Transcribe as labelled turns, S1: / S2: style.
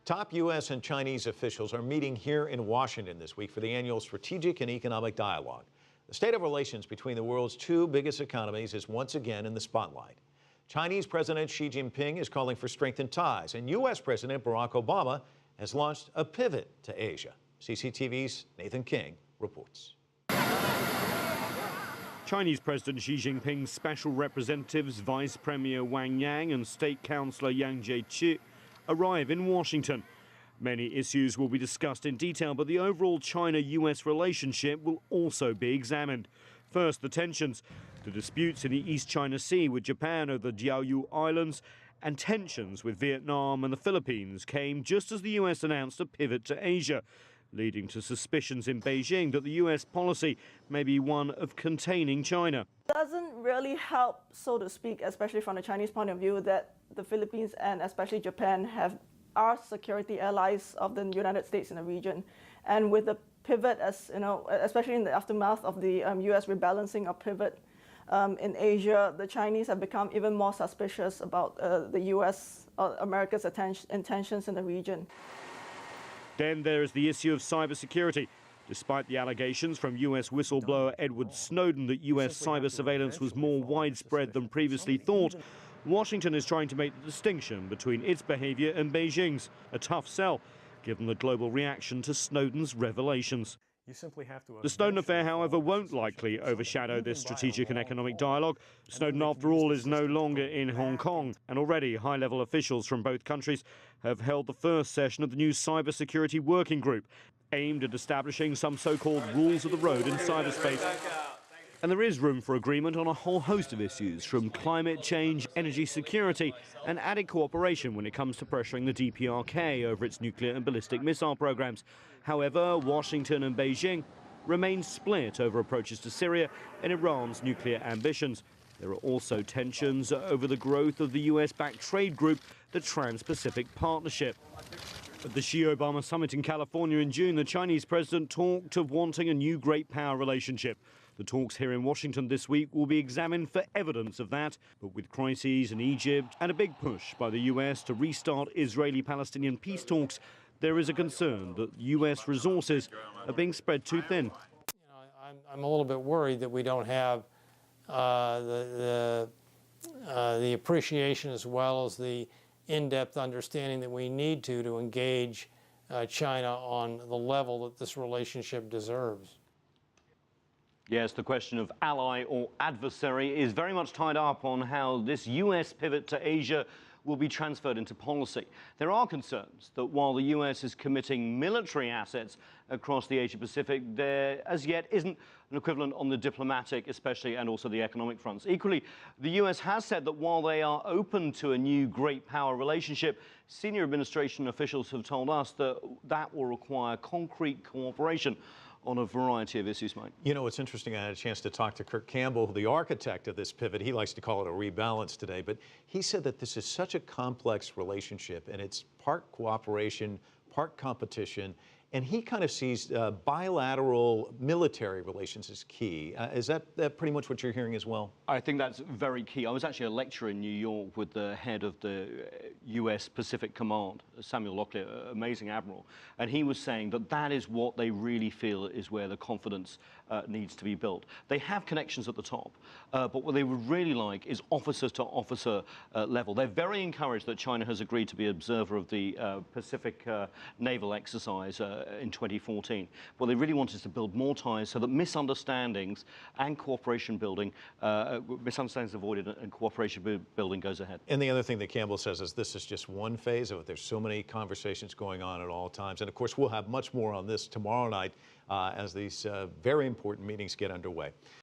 S1: Top U.S. and Chinese officials are meeting here in Washington this week for the annual Strategic and Economic Dialogue. The state of relations between the world's two biggest economies is once again in the spotlight. Chinese President Xi Jinping is calling for strengthened ties, and U.S. President Barack Obama has launched a pivot to Asia. CCTV's Nathan King reports.
S2: Chinese President Xi Jinping's special representatives, Vice Premier Wang Yang and State Councillor Yang Jiechi, arrive in Washington. Many issues will be discussed in detail, but the overall China-US relationship will also be examined. First, the tensions, the disputes in the East China Sea with Japan over the Diaoyu Islands, and tensions with Vietnam and the Philippines came just as the US announced a pivot to Asia, leading to suspicions in Beijing that the US policy may be one of containing China.
S3: It doesn't really help, so to speak, especially from the Chinese point of view, that the Philippines and especially Japan are security allies of the United States in the region. And with the pivot, as you know, especially in the aftermath of the US rebalancing or pivot in Asia, the Chinese have become even more suspicious about the US or America's intentions in the region.
S2: Then there is the issue of cybersecurity. Despite the allegations from US whistleblower Edward Snowden that US cyber surveillance was more widespread than previously thought, Washington is trying to make the distinction between its behavior and Beijing's, a tough sell, given the global reaction to Snowden's revelations. The Snowden affair, however, won't likely overshadow this strategic and economic dialogue. Snowden, after all, is no longer in Hong Kong, and already high-level officials from both countries have held the first session of the new cybersecurity working group, aimed at establishing some so-called rules of the road in cyberspace. And there is room for agreement on a whole host of issues, from climate change, energy security, and added cooperation when it comes to pressuring the DPRK over its nuclear and ballistic missile programs. However, Washington and Beijing remain split over approaches to Syria and Iran's nuclear ambitions. There are also tensions over the growth of the US-backed trade group, the Trans-Pacific Partnership. At the Xi-Obama summit in California in June, the Chinese president talked of wanting a new great power relationship. The talks here in Washington this week will be examined for evidence of that, but with crises in Egypt and a big push by the US to restart Israeli-Palestinian peace talks, there is a concern that US resources are being spread too thin.
S4: I'm a little bit worried that we don't have the appreciation as well as the in-depth understanding that we need to engage China on the level that this relationship deserves.
S2: Yes, the question of ally or adversary is very much tied up on how this US pivot to Asia will be transferred into policy. There are concerns that while the US is committing military assets across the Asia-Pacific, there as yet isn't an equivalent on the diplomatic, especially, and also the economic fronts. Equally, the US has said that while they are open to a new great power relationship, senior administration officials have told us that that will require concrete cooperation on a variety of issues, Mike.
S1: You know, it's interesting. I had a chance to talk to Kirk Campbell, the architect of this pivot. He likes to call it a rebalance today, but he said that this is such a complex relationship, and it's part cooperation, part competition, and he kind of sees bilateral military relations as key. Is that pretty much what you're hearing as well?
S2: I think that's very key. I was actually a lecturer in New York with the head of the US Pacific Command, Samuel Locklear, amazing admiral, and he was saying that that is what they really feel is where the confidence needs to be built. They have connections at the top, but what they would really like is officer to officer level. They're very encouraged that China has agreed to be observer of the Pacific naval exercise in 2014. What they really want is to build more ties so that misunderstandings and cooperation building, misunderstandings avoided and cooperation building goes ahead.
S1: And the other thing that Campbell says is this is just one phase of it. There's so many conversations going on at all times. And of course, we'll have much more on this tomorrow night as these very important meetings get underway.